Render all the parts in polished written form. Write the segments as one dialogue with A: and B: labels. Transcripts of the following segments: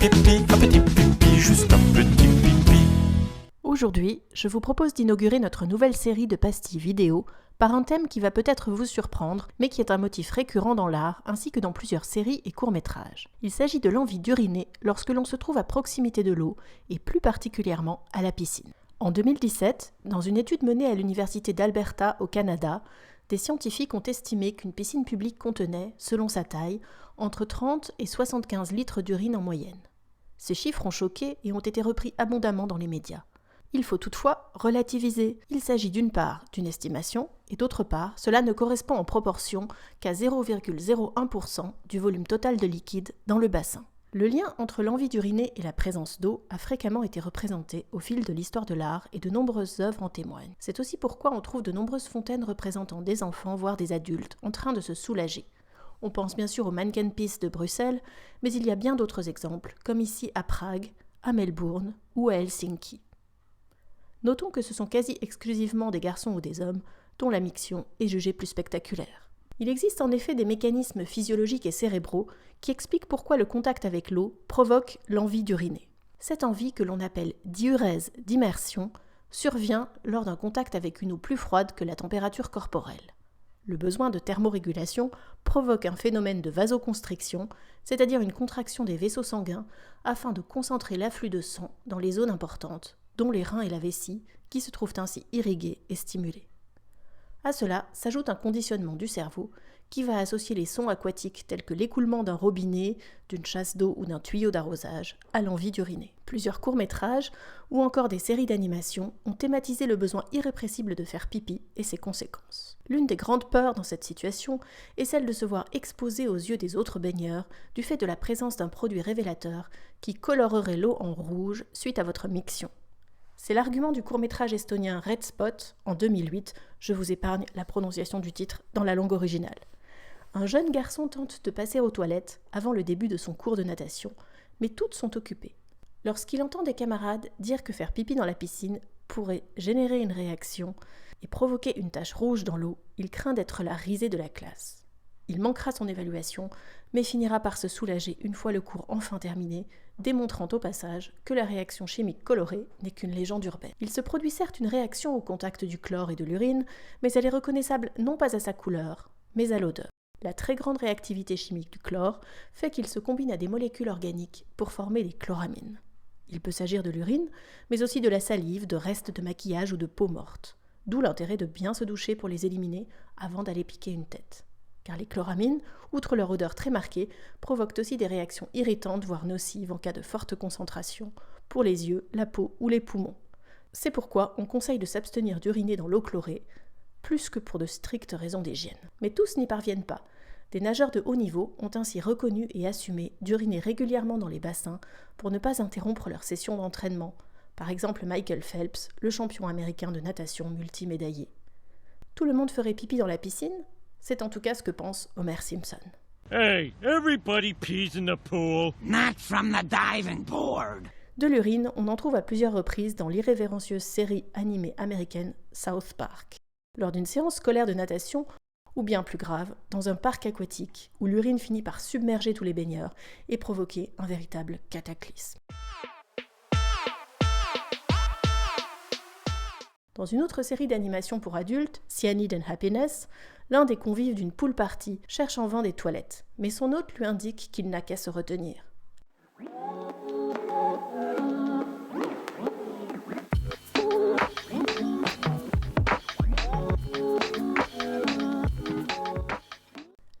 A: pipi, juste un petit pipi.
B: Aujourd'hui, je vous propose d'inaugurer notre nouvelle série de pastilles vidéo par un thème qui va peut-être vous surprendre, mais qui est un motif récurrent dans l'art ainsi que dans plusieurs séries et courts-métrages. Il s'agit de l'envie d'uriner lorsque l'on se trouve à proximité de l'eau et plus particulièrement à la piscine. En 2017, dans une étude menée à l'Université d'Alberta au Canada, des scientifiques ont estimé qu'une piscine publique contenait, selon sa taille, entre 30 et 75 litres d'urine en moyenne. Ces chiffres ont choqué et ont été repris abondamment dans les médias. Il faut toutefois relativiser. Il s'agit d'une part d'une estimation et d'autre part, cela ne correspond en proportion qu'à 0,01% du volume total de liquide dans le bassin. Le lien entre l'envie d'uriner et la présence d'eau a fréquemment été représenté au fil de l'histoire de l'art et de nombreuses œuvres en témoignent. C'est aussi pourquoi on trouve de nombreuses fontaines représentant des enfants, voire des adultes, en train de se soulager. On pense bien sûr au Manneken-Pis de Bruxelles, mais il y a bien d'autres exemples, comme ici à Prague, à Melbourne ou à Helsinki. Notons que ce sont quasi exclusivement des garçons ou des hommes dont la miction est jugée plus spectaculaire. Il existe en effet des mécanismes physiologiques et cérébraux qui expliquent pourquoi le contact avec l'eau provoque l'envie d'uriner. Cette envie, que l'on appelle diurèse d'immersion, survient lors d'un contact avec une eau plus froide que la température corporelle. Le besoin de thermorégulation provoque un phénomène de vasoconstriction, c'est-à-dire une contraction des vaisseaux sanguins, afin de concentrer l'afflux de sang dans les zones importantes, dont les reins et la vessie, qui se trouvent ainsi irrigués et stimulés. À cela s'ajoute un conditionnement du cerveau qui va associer les sons aquatiques tels que l'écoulement d'un robinet, d'une chasse d'eau ou d'un tuyau d'arrosage à l'envie d'uriner. Plusieurs courts-métrages ou encore des séries d'animation ont thématisé le besoin irrépressible de faire pipi et ses conséquences. L'une des grandes peurs dans cette situation est celle de se voir exposé aux yeux des autres baigneurs du fait de la présence d'un produit révélateur qui colorerait l'eau en rouge suite à votre miction. C'est l'argument du court-métrage estonien Red Spot en 2008, je vous épargne la prononciation du titre dans la langue originale. Un jeune garçon tente de passer aux toilettes avant le début de son cours de natation, mais toutes sont occupées. Lorsqu'il entend des camarades dire que faire pipi dans la piscine pourrait générer une réaction et provoquer une tache rouge dans l'eau, il craint d'être la risée de la classe. Il manquera son évaluation, mais finira par se soulager une fois le cours enfin terminé, démontrant au passage que la réaction chimique colorée n'est qu'une légende urbaine. Il se produit certes une réaction au contact du chlore et de l'urine, mais elle est reconnaissable non pas à sa couleur, mais à l'odeur. La très grande réactivité chimique du chlore fait qu'il se combine à des molécules organiques pour former des chloramines. Il peut s'agir de l'urine, mais aussi de la salive, de restes de maquillage ou de peau morte. D'où l'intérêt de bien se doucher pour les éliminer avant d'aller piquer une tête. Car les chloramines, outre leur odeur très marquée, provoquent aussi des réactions irritantes, voire nocives en cas de forte concentration, pour les yeux, la peau ou les poumons. C'est pourquoi on conseille de s'abstenir d'uriner dans l'eau chlorée, plus que pour de strictes raisons d'hygiène. Mais tous n'y parviennent pas. Des nageurs de haut niveau ont ainsi reconnu et assumé d'uriner régulièrement dans les bassins pour ne pas interrompre leur session d'entraînement. Par exemple Michael Phelps, le champion américain de natation multimédaillé. Tout le monde ferait pipi dans la piscine ? C'est en tout cas ce que pense Homer Simpson.
A: Hey, everybody pees in the pool.
C: Not from the diving board.
B: De l'urine, on en trouve à plusieurs reprises dans l'irrévérencieuse série animée américaine South Park, lors d'une séance scolaire de natation, ou bien plus grave, dans un parc aquatique où l'urine finit par submerger tous les baigneurs et provoquer un véritable cataclysme. Dans une autre série d'animation pour adultes, Cyanide and Happiness, l'un des convives d'une pool party cherche en vain des toilettes, mais son hôte lui indique qu'il n'a qu'à se retenir.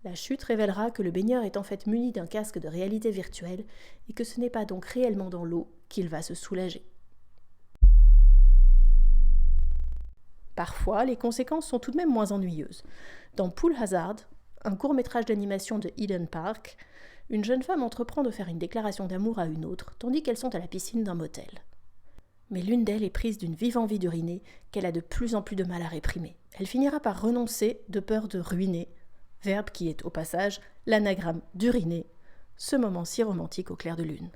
B: La chute révélera que le baigneur est en fait muni d'un casque de réalité virtuelle et que ce n'est pas donc réellement dans l'eau qu'il va se soulager. Parfois, les conséquences sont tout de même moins ennuyeuses. Dans Pool Hazard, un court-métrage d'animation de Eden Park, une jeune femme entreprend de faire une déclaration d'amour à une autre, tandis qu'elles sont à la piscine d'un motel. Mais l'une d'elles est prise d'une vive envie d'uriner qu'elle a de plus en plus de mal à réprimer. Elle finira par renoncer de peur de ruiner, verbe qui est au passage l'anagramme d'uriner, ce moment si romantique au clair de lune.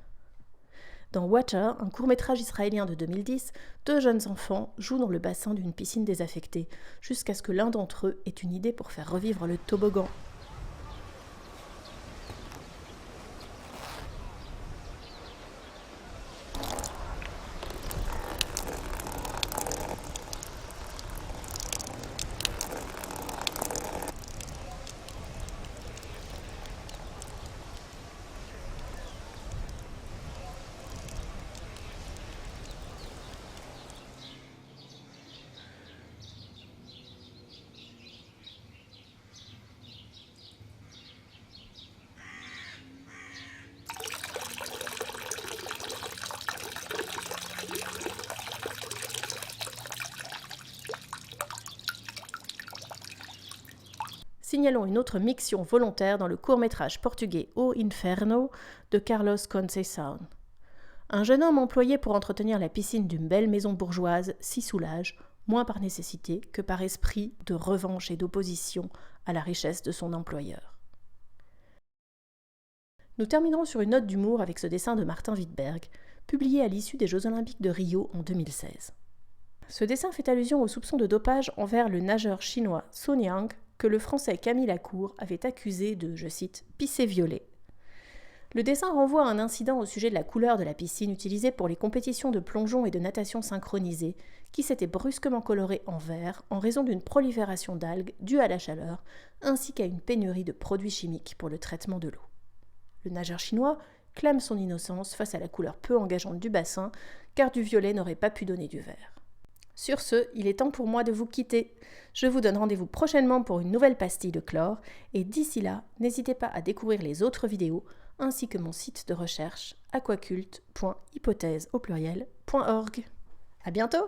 B: Dans Water, un court-métrage israélien de 2010, 2 jeunes enfants jouent dans le bassin d'une piscine désaffectée, jusqu'à ce que l'un d'entre eux ait une idée pour faire revivre le toboggan. signalons une autre miction volontaire dans le court-métrage portugais O Inferno de Carlos Conceição. Un jeune homme employé pour entretenir la piscine d'une belle maison bourgeoise s'y soulage, moins par nécessité que par esprit de revanche et d'opposition à la richesse de son employeur. Nous terminerons sur une note d'humour avec ce dessin de Martin Wittberg, publié à l'issue des Jeux Olympiques de Rio en 2016. Ce dessin fait allusion au soupçon de dopage envers le nageur chinois Sun Yang que le français Camille Lacour avait accusé de, je cite, « pisser violet ». Le dessin renvoie à un incident au sujet de la couleur de la piscine utilisée pour les compétitions de plongeon et de natation synchronisée, qui s'était brusquement colorée en vert en raison d'une prolifération d'algues due à la chaleur, ainsi qu'à une pénurie de produits chimiques pour le traitement de l'eau. Le nageur chinois clame son innocence face à la couleur peu engageante du bassin, car du violet n'aurait pas pu donner du vert. Sur ce, il est temps pour moi de vous quitter. Je vous donne rendez-vous prochainement pour une nouvelle pastille de chlore, et d'ici là, n'hésitez pas à découvrir les autres vidéos, ainsi que mon site de recherche aquaculte.hypothèse.org. À bientôt!